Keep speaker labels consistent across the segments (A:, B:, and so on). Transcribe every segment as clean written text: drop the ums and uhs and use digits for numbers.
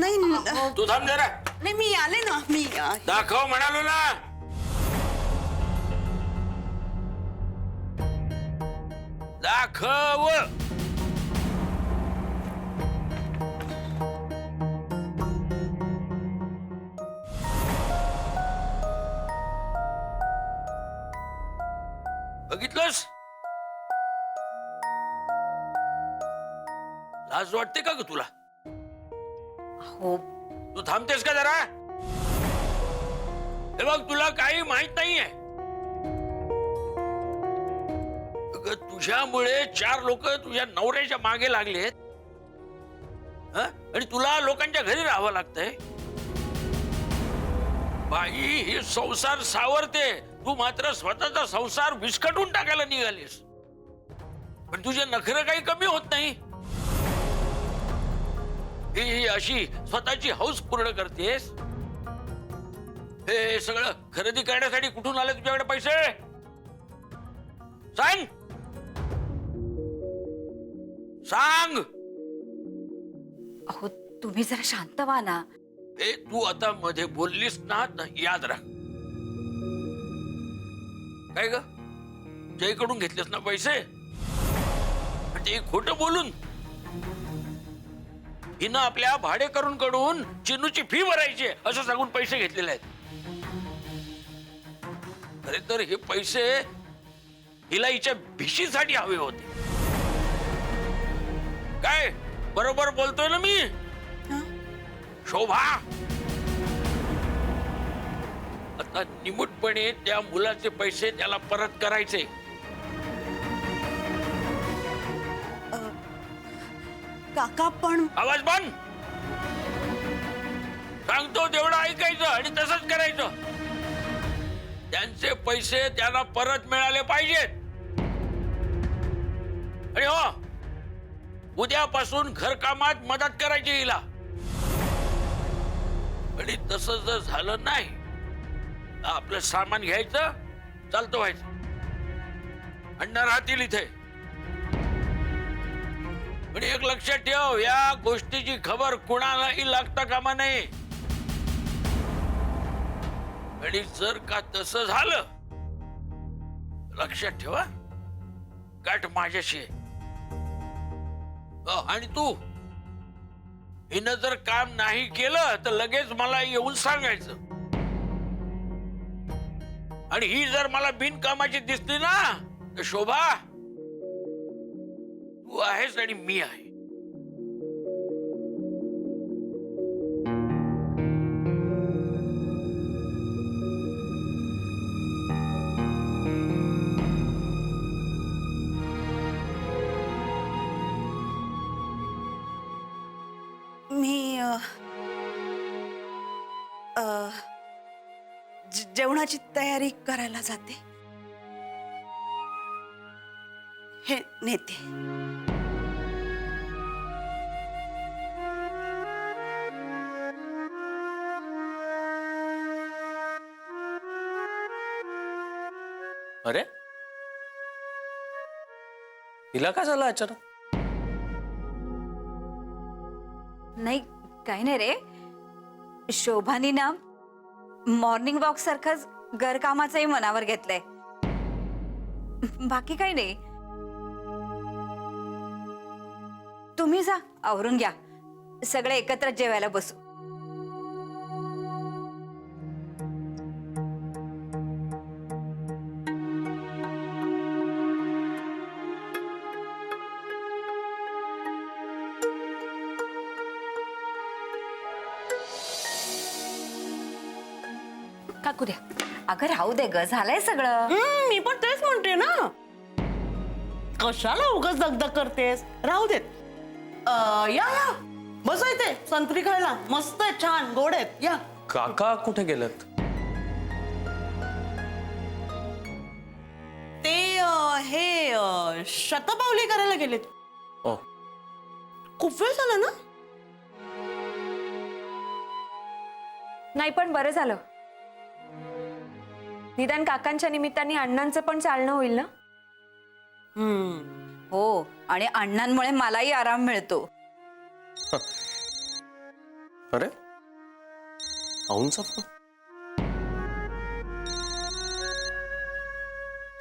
A: नाही
B: तू थांब जरा.
A: नाही मी आले ना मी
B: दाखव म्हणालो ना. दाखव. बघितलंस? लाज वाटते का ग तुला?
A: हो
B: तू थांबतेस का जरा? हे बघ तुला काही माहित नाहीये. तुझ्यामुळे 4 लोक तुझ्या नवऱ्याच्या मागे लागलेत आणि तुला लोकांच्या घरी राहावं लागतंय. बाई ही संसार सावरते, तू मात्र स्वतःचा संसार विस्कटून टाकायला निघालीस. पण तुझे नखरे काही कमी होत नाही. ही अशी स्वतःची हौस पूर्ण करतेस. हे सगळं खरेदी करण्यासाठी कुठून आले तुझ्याकडे पैसे? सांग सांग.
A: अहो तुम्ही जरा शांत व्हा ना.
B: ए तू आता मध्ये बोललीस ना तर याद राख. काय ग जयकडून घेतलेस ना पैसे? ते खोटं बोलून हिनं आपल्या भाडेकरूंकडून चिनूची फी भरायची असं सांगून पैसे घेतलेले आहेत. खरे तर हे पैसे हिला हिच्या भिशीसाठी हवे होते. काय बरोबर बोलतोय ना मी? शोभा आता निमूटपणे त्या मुलाचे पैसे त्याला परत करायचे.
A: काका पण
B: आवाज बंद. सांगतो तेवढं ऐकायचं आणि तसंच करायचं. त्यांचे पैसे त्यांना परत मिळाले पाहिजेत. आणि हो उद्यापासून घरकामात मदत करायची हिला. आणि तसं जर झालं नाही तर आपलं सामान घ्यायचं चालतं व्हायचं. अण्णा राहतील इथे. आणि एक लक्षात ठेव, या गोष्टीची खबर कुणालाही लागता कामा नये. आणि जर का तसं झालं लक्षात ठेवा गाठ माझ्याशी आहे. आणि तू हिनं जर काम नाही केलं तर लगेच मला येऊन सांगायचं. आणि ही जर मला बिनकामाची दिसली ना तर शोभा तू आहेस आणि मी आहे.
A: मी जेवणाची तयारी करायला जाते. हे नेते.
C: अरे तिला काय झालं अचानक?
D: नाही काही नाही रे. शोभानी ना मॉर्निंग वॉक सारखंच घरकामाचंही मनावर घेतलंय. बाकी काही नाही. तुम्ही जा आवरून घ्या. सगळे एकत्र जेवायला बसू. काकू द्या. अगं राहू दे ग, झालंय सगळं.
E: मी पण तेच म्हणते ना. कशाला उगाच दगदग करतेस? राहू देत. या या बसा इथे. संत्री खायला मस्त आहे, छान गोड आहेत. या.
C: काका कुठे गेलेत?
E: ते हे शतपावली करायला गेलेत.
C: ओ
E: खूप वेळ झाला ना.
F: नाही पण बरं झालं. निदान काकांच्या निमित्ताने अण्णांचं पण चालणं होईल ना.
D: हो आणि अण्णांमुळे मलाही आराम मिळतो.
C: अरे आऊंचा फोन.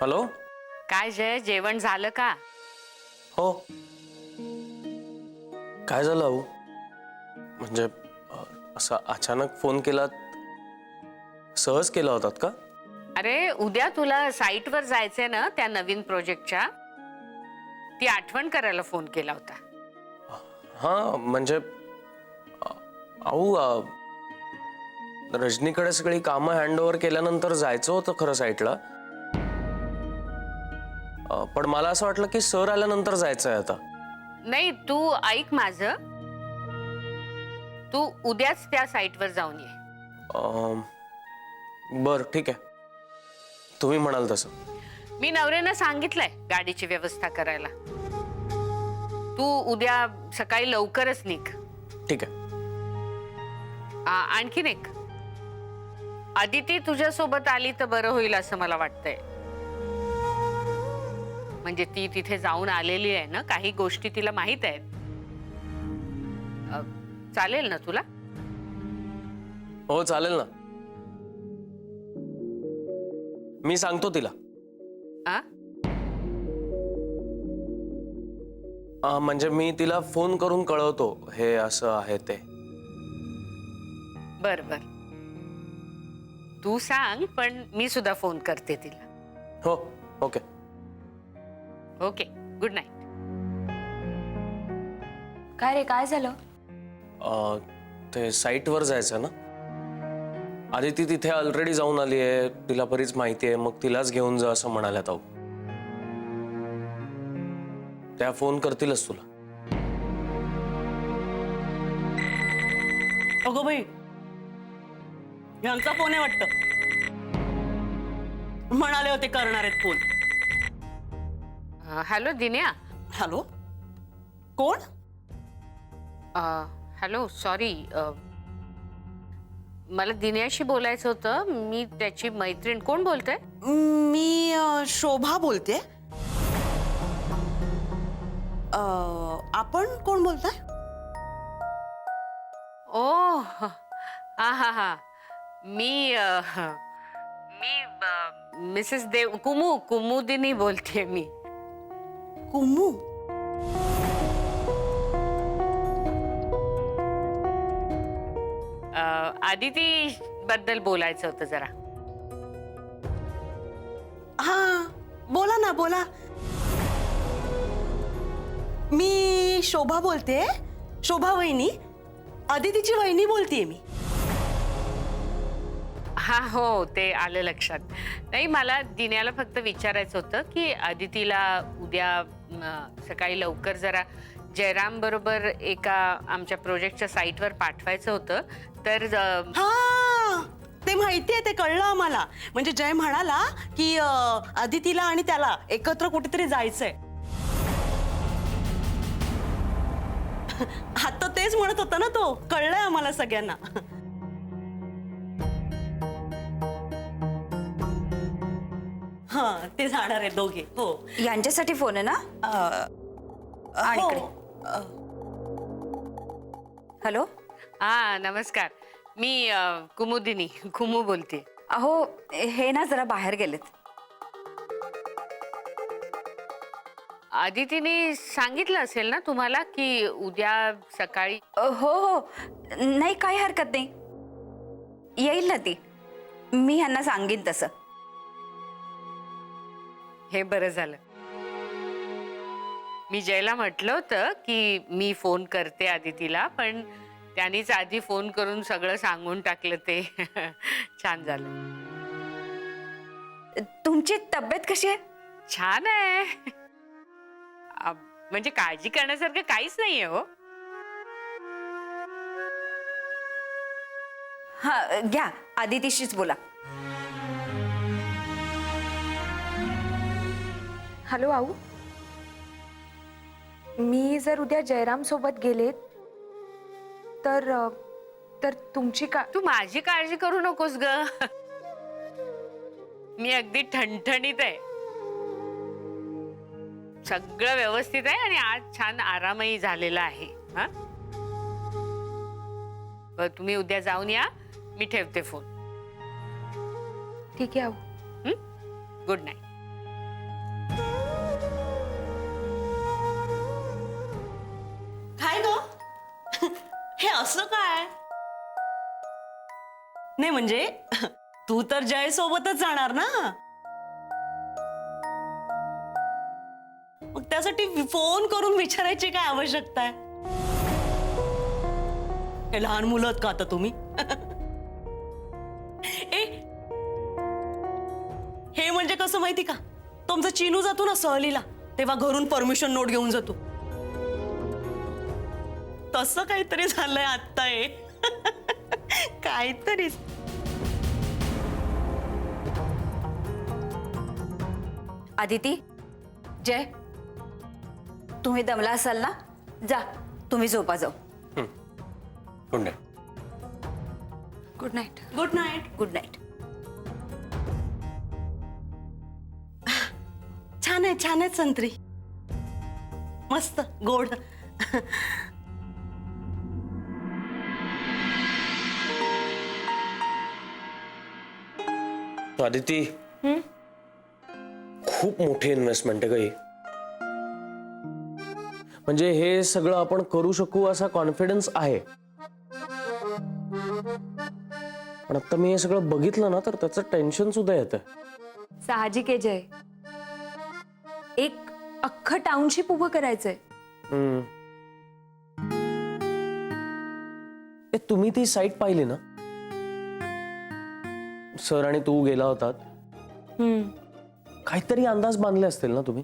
C: हॅलो.
G: काय जय, जेवण झालं का?
C: हो. काय झालं आऊ? म्हणजे असं अचानक फोन केलात, सहज केला होतात का?
G: अरे उद्या तुला साईटवर जायचंय ना त्या नवीन प्रोजेक्टच्या, ती आठवण करायला फोन केला होता.
C: हा म्हणजे आऊ रजनीकडे सगळी कामं हँडओव्हर केल्यानंतर जायचं होतं खरं साईटला, पण मला असं वाटलं की सर आल्यानंतर जायचंय आता.
G: नाही, तू ऐक माझं, तू उद्याच त्या साईटवर जाऊन ये.
C: बर ठीक आहे, तुम्ही म्हणाल तसं.
G: मी नवऱ्यानं सांगितलंय गाडीची व्यवस्था करायला. तू उद्या सकाळी लवकरच निघ.
C: ठीक आहे.
G: आणखीन एक, अदिती तुझ्या सोबत आली तर बरं होईल असं मला वाटतंय. म्हणजे ती तिथे जाऊन आलेली आहे ना, काही गोष्टी तिला माहित आहेत. चालेल ना तुला?
C: हो चालेल ना, मी सांगतो तिला. म्हणजे मी तिला फोन करून कळवतो हे असं आहे ते.
G: बर बर, तू सांग, पण मी सुद्धा फोन करते तिला.
C: हो ओके.
G: Okay, good night.
F: काय रे, काय झालं?
C: ते साईटवर जायचं ना, आधी ती तिथे ऑलरेडी जाऊन आली आहे, तिला बरीच माहिती आहे, मग तिलाच घेऊन जा असं म्हणाल्यात आऊ. त्या फोन करतीलच तुला.
E: अगो बाई, यांचा फोन आहे वाटतं. म्हणाले होते करणार आहेत फोन.
G: हॅलो दिन्या.
E: हॅलो, कोण?
G: हॅलो, सॉरी, मला दिन्याशी बोलायचं होतं. मी त्याची मैत्रीण. कोण बोलतोय?
E: मी शोभा बोलते. आपण कोण बोलताय?
G: ओ हा हा हा, मी मिसेस देव, कुमुदिनी बोलते मी.
E: कुमू?
G: आदिती बद्दल बोलायचं होतं जरा.
E: हा बोला ना, बोला. मी शोभा बोलते, शोभा वहिनी, अदितीची वहिनी बोलतेय मी.
G: हा हो, ते आलं लक्षात. नाही, मला दिन्याला फक्त विचारायचं होतं की अदितीला उद्या सकाळी लवकर जरा जयराम बरोबर एका आमच्या प्रोजेक्टच्या साईटवर पाठवायचं होतं. तर
E: हा, ते माहितीये, ते कळलं आम्हाला. म्हणजे जय म्हणाला की अदितीला आणि त्याला एकत्र कुठेतरी जायचंय. आता तेच म्हणत होता ना तो, कळलंय आम्हाला सगळ्यांना. हा, ते जाणार आहे दोघे. हो,
D: यांच्यासाठी फोन आहे ना? आणि इकडे. हॅलो.
G: हा नमस्कार, मी कुमुदिनी, कुमू बोलते.
D: अहो, हे ना जरा बाहेर गेलेत.
G: आदितीने सांगितलं असेल ना तुम्हाला की उद्या सकाळी?
D: हो हो, नाही काही हरकत नाही, येईल ना ती. मी ह्यांना सांगेन तसं.
G: हे बरं झालं. मी जयला म्हटलं होतं की मी फोन करते आदितीला, पण त्यांनीच आधी फोन करून सगळं सांगून टाकलं. ते छान झालं.
D: तुमची तब्येत कशी आहे?
G: छान आहे. म्हणजे काळजी करण्यासारखं काहीच नाहीये हो.
D: हा, घ्या, आदितीशीच बोला.
F: हॅलो आऊ, मी जर उद्या जयराम सोबत गेले तर तुमची का?
G: तू माझी काळजी करू नकोस ग. मी अगदी ठणठणीत आहे. सगळं व्यवस्थित आहे आणि आज छान आरामही झालेला आहे. हा, तुम्ही उद्या जाऊन या, मी ठेवते फोन.
F: ठीक आहे आऊ.
G: Good night.
E: काय ग हे असं काय? नाही म्हणजे तू तर जय सोबतच जाणार ना, मग त्यासाठी फोन करून विचारायची काय आवश्यकता आहे? हे लहान मुलं आहेत का आता तुम्ही? ए हे म्हणजे कसं माहिती का, तुमचा चिनू जातो ना सहलीला, तेव्हा घरून परमिशन नोट घेऊन जातो, तसं काहीतरी झालंय आत्ता हे. काहीतरी.
D: आदिती, जय, तुम्ही दमला असाल ना, जा तुम्ही झोपा जाऊ.
C: Good night.
F: Good night.
E: Good night.
D: Good night.
E: छान आहे संत्री, मस्त गोड.
C: आदिती, खूप मोठी इन्व्हेस्टमेंट आहे काही. म्हणजे हे सगळं आपण करू शकू असा कॉन्फिडन्स आहे, पण आता मी हे सगळं बघितलं ना तर त्याचं टेन्शन सुद्धा येतं.
F: साहजिक आहे जय, एक अख्खं टाउनशिप उभं करायचंय.
C: तुम्ही ती साईट पाहिली ना, सर आणि तू गेला होतात, काहीतरी अंदाज बांधले असतील ना तुम्ही?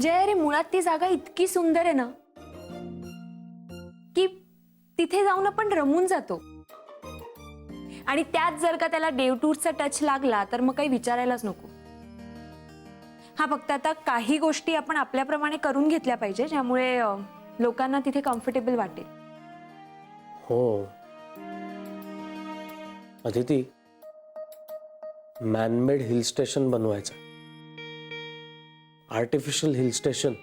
F: जय, अरे मुळात ती जागा इतकी सुंदर आहे ना की तिथे जाऊन आपण रमून जातो, आणि त्यात जर का त्याला डेव टूरचा टच लागला तर मग काही विचारायलाच नको. हा, फक्त आता काही गोष्टी आपण आपल्याप्रमाणे करून घेतल्या पाहिजे, ज्यामुळे लोकांना तिथे कम्फर्टेबल वाटेल.
C: हो अदिती, मॅनमेड हिल स्टेशन बनवायचं, आर्टिफिशियल हिल स्टेशन,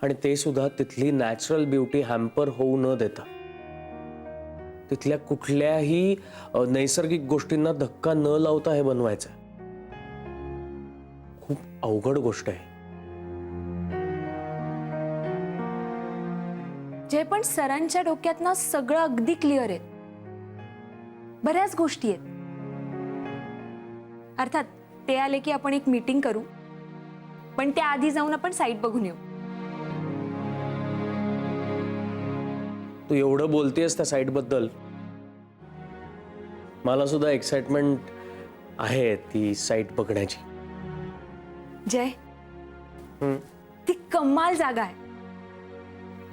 C: आणि ते सुद्धा तिथली नॅचरल ब्युटी हॅम्पर होऊ न देता, तिथल्या कुठल्याही नैसर्गिक गोष्टींना धक्का न लावता हे बनवायचं. खूप अवघड गोष्ट आहे.
F: जे पण सरांच्या डोक्यात ना सगळं अगदी क्लिअर आहे, बऱ्याच गोष्टी आहेत. अर्थात ते आले की आपण एक मीटिंग करू, पण त्याआधी जाऊन आपण साईट बघून येऊ.
C: तू एवढं बोलतेस त्या साईट बद्दल, मला सुद्धा एक्साइटमेंट आहे ती साईट बघण्याची.
F: जय, ती कमाल जागा आहे.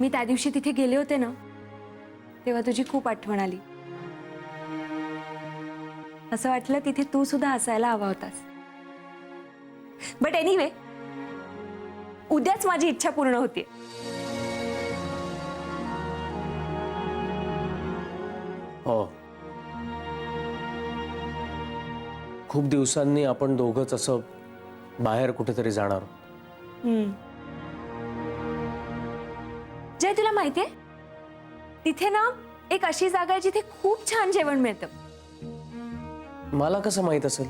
F: मी त्या दिवशी तिथे गेले होते ना, तेव्हा तुझी खूप आठवण आली. असं वाटलं तिथे तू सुद्धा असायला हवा होतास. बट एनिवे, उद्याच माझी इच्छा पूर्ण होतीये.
C: हो, खूप दिवसांनी आपण दोघंच असं बाहेर कुठेतरी जाणार.
F: जय, तुला माहितीये तिथे ना एक अशी जागा आहे जिथे खूप छान जेवण मिळतं.
C: मला कसं माहित असेल?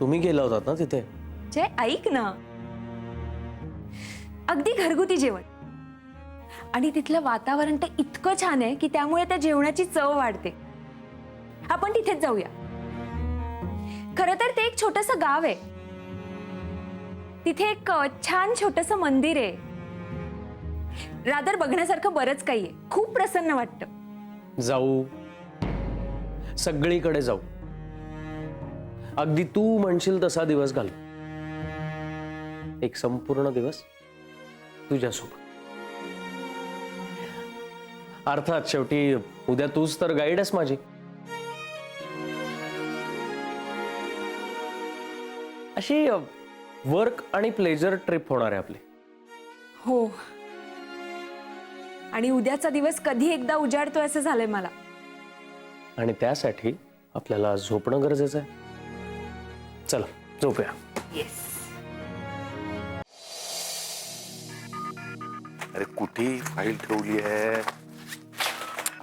C: तुम्ही गेला होतात ना तिथे.
F: जय, ऐक ना, अगदी घरगुती जेवण, आणि तिथलं वातावरण तर इतकं छान आहे की त्यामुळे त्या जेवणाची चव वाढते. आपण तिथेच जाऊया. खरं तर ते एक छोटंसं गाव आहे, तिथे एक छान छोटंसं मंदिर आहे. रादर बघण्यासारखं बरंच काही आहे. खूप प्रसन्न वाटतं.
C: जाऊ, सगळीकडे जाऊ. अगदी तू म्हणशील तसा दिवस घालू. एक संपूर्ण दिवस तुझ्यासोबत. अर्थात शेवटी उद्या तूच तर गाईड आहेस माझी. अशी वर्क आणि प्लेजर ट्रिप होणार आहे आपली.
F: हो, आणि उद्याचा दिवस कधी एकदा उजाडतोय असं झालंय मला.
C: आणि त्यासाठी आपल्याला झोपणं गरजेचं आहे. चला झोपूया.
F: येस.
H: अरे कुठे फाईल ठेवली आहे?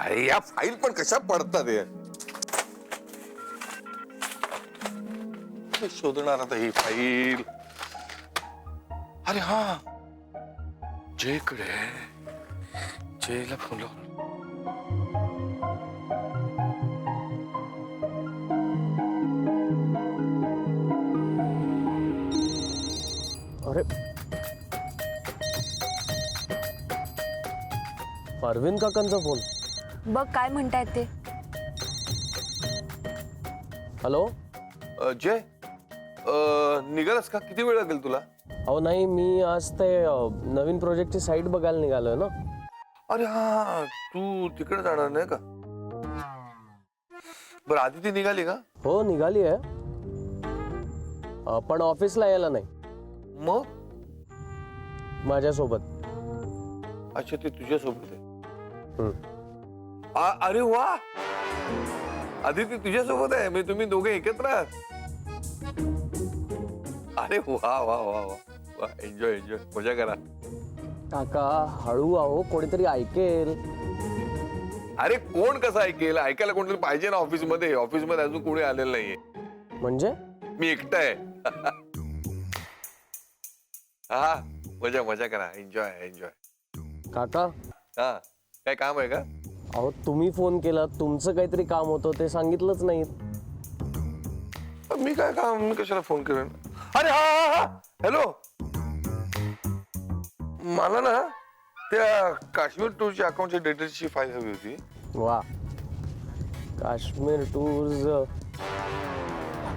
H: अरे या फाईल पण कशा पडतात हे? शोधणार आता ही फाईल. अरे हा जयकडे, जयला फोन लाव.
C: अरे अरविंद काकांचा फोन.
F: बघ काय म्हणतायत ते.
C: हॅलो.
H: जय, निघालस का? किती वेळ लागेल तुला?
C: अहो नाही, मी आज ते नवीन प्रोजेक्टची साईट बघायला निघालोय ना.
H: अरे हा, तू तिकडे जाणार नाही का? बरं, आधी ती निघाली का?
C: हो निघाली आहे, पण ऑफिसला यायला नाही.
H: मग
C: माझ्यासोबत.
H: अच्छा, ते तुझ्या सोबत आहे.
C: हम्म.
H: अरे वा, आदिती तुझ्या सोबत आहे. म्हणजे तुम्ही दोघे एकत्र आहात. अरे वा वा वा वा वा, एन्जॉय एन्जॉय, मजा करा.
C: काका हळू आहो, कोणीतरी ऐकेल.
H: अरे कोण कसं ऐकेल? ऐकायला कोणतरी पाहिजे ना ऑफिसमध्ये. ऑफिसमध्ये अजून कोणी आलेलं नाहीये.
C: म्हणजे
H: मी एकटा आहे. हा, मजा मजा करा, एन्जॉय एन्जॉय.
C: काका,
H: हा, काय काम आहे का?
C: अहो तुम्ही फोन केला, तुमचं काहीतरी काम होतं ते सांगितलंच नाही.
H: मी काय काम? मी कशाला फोन करेन? अरे हा हा हा, हॅलो. मला ना त्या काश्मीर टूरच्या अकाउंटच्या डिटेल्सची फाईल हवी होती.
C: वा, काश्मीर टूर्स.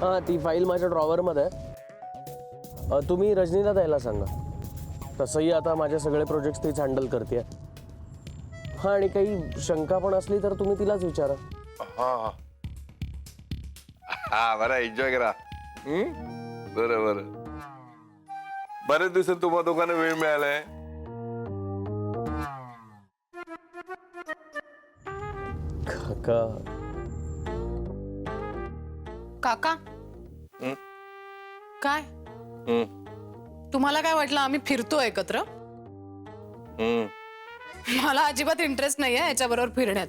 C: हा, ती फाईल माझ्या ड्रॉवरमध्ये आहे. तुम्ही रजनीला द्यायला सांगा. तसंही आता माझे सगळे प्रोजेक्ट तीच हँडल करते. हा, आणि काही शंका पण असली तर तुम्ही तिलाच विचारा.
H: हा हा हा, बरं, एन्जॉय करा. बरं बरं. बरेच दिवसात तुम्हा दोघांना वेळ मिळालाय.
C: काका,
I: काका.
H: हं?
I: काय
H: हं,
I: तुम्हाला काय वाटलं आम्ही फिरतो एकत्र?
H: हं.
I: मला अजिबात इंटरेस्ट नाहीये याच्याबरोबर फिरण्यात.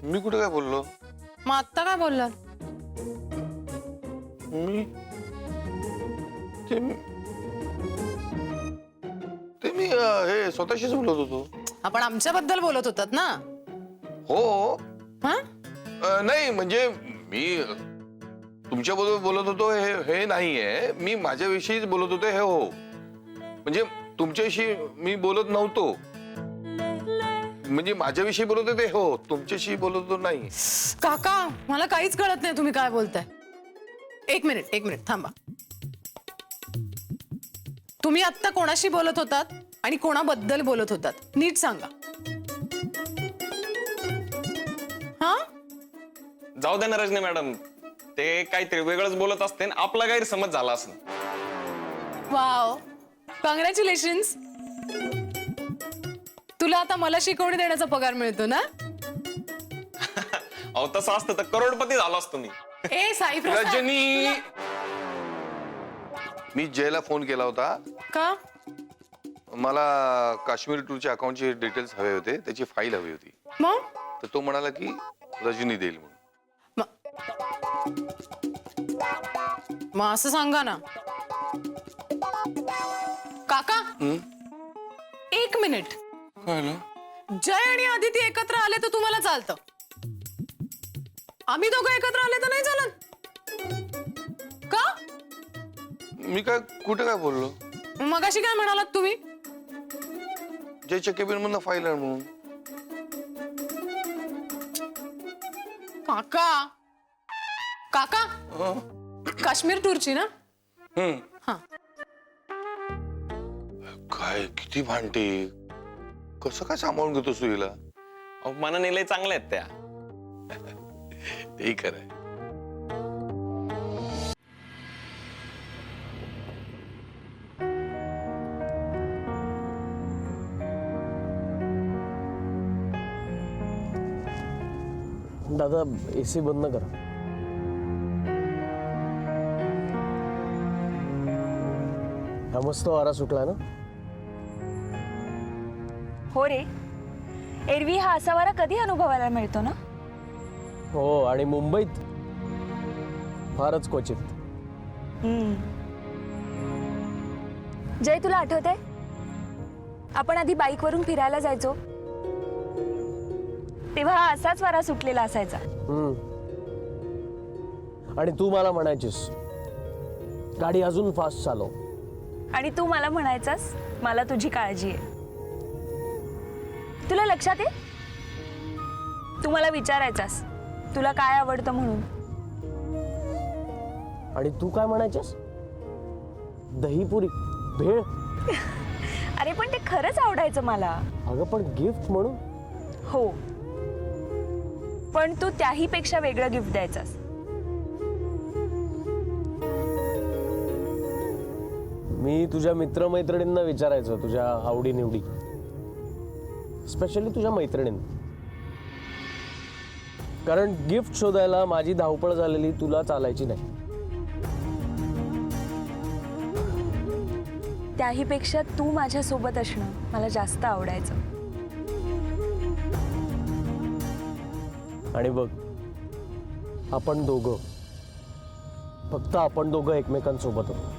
H: मी कुठे काय बोललो?
I: मग आत्ता काय बोललात?
H: मी ते मी हे स्वतःशीच बोलत होतो.
I: आपण आमच्याबद्दल बोलत होतात ना?
H: हो.
I: हा,
H: नाही म्हणजे मी तुमच्याबरोबर बोलत होतो हे नाहीये. मी माझ्याविषयीच बोलत होतो. हे हो, म्हणजे तुमच्याशी मी बोलत नव्हतो. म्हणजे माझ्याविषयी बोलत होते. हो, तुमच्याशी बोलत होतो नाही.
I: काका मला काहीच कळत नाही तुम्ही काय बोलताय. एक मिनिट थांबा. तुम्ही आत्ता कोणाशी बोलत होतात आणि कोणाबद्दल बोलत होतात नीट सांगा. हा,
J: जाऊ दे ना रजनी मॅडम, ते काहीतरी वेगळंच बोलत असते आणि आपला गैरसमज झाला असं.
I: Wow, congratulations. तुला आता मला शिकवणी देण्याचा पगार मिळतो ना?
J: अहो तसं असतं तर करोडपती झालो असतो मी.
I: ए साई प्रसाद,
H: रजनी, मी जयला फोन केला होता.
I: का?
H: मला काश्मीर टूरच्या अकाउंटचे डिटेल्स हवे होते. त्याची फाईल हवी होती.
I: मग
H: तर तो म्हणाला की रजनी देईल म्हणून.
I: मग असं सांगा ना. काका, एक मिनिट. जय आणि आदिती एकत्र आले तर तुम्हाला चालतं, आम्ही दोघं एकत्र आले तर नाही चालत का?
H: मी काय कुठे काय बोललो?
I: मगाशी काय म्हणालात तुम्ही?
H: जयच्या केबिन मधनं फाईल आण म्हणून.
I: काका, काका, काश्मीर टूरची ना? हा.
H: काय किती भांडते, कसं काय सांभाळून घेतो सुईला?
J: अहो मनाने लय चांगल्या आहेत त्या.
H: तेही खरंय.
C: दादा AC बंद करा. हा मस्त वारा सुटला ना.
F: हो रे, एरवी हा असा वारा कधी अनुभवायला मिळतो ना.
C: हो, आणि मुंबईत फारच क्वचित.
F: जय, तुला आठवतंय आपण आधी बाईकवरून फिरायला जायचो तेव्हा हा असाच वारा सुटलेला असायचा.
C: आणि तू मला म्हणायचीस गाडी अजून फास्ट चालव.
F: आणि तू मला म्हणायचास मला तुझी काळजी आहे. तुला लक्षात आहे, तू मला विचारायचास तुला काय आवडतं म्हणून.
C: आणि तू काय म्हणायचीस? दहीपुरी, भेळ.
F: अरे पण ते खरंच आवडायचं मला.
C: अगं पण गिफ्ट म्हणून.
F: हो, पण तू त्याही पेक्षा वेगळं गिफ्ट द्यायचास.
C: मी तुझ्या मित्रमैत्रिणींना विचारायचं तुझ्या आवडीनिवडी, स्पेशली तुझ्या मैत्रिणींना. कारण गिफ्ट शोधायला माझी धावपळ झालेली तुला चालायची नाही.
F: त्याही पेक्षा तू माझ्या सोबत असणं मला जास्त आवडायचं.
C: आणि बघ, आपण दोघं, फक्त आपण दोघं एकमेकांसोबत होतो.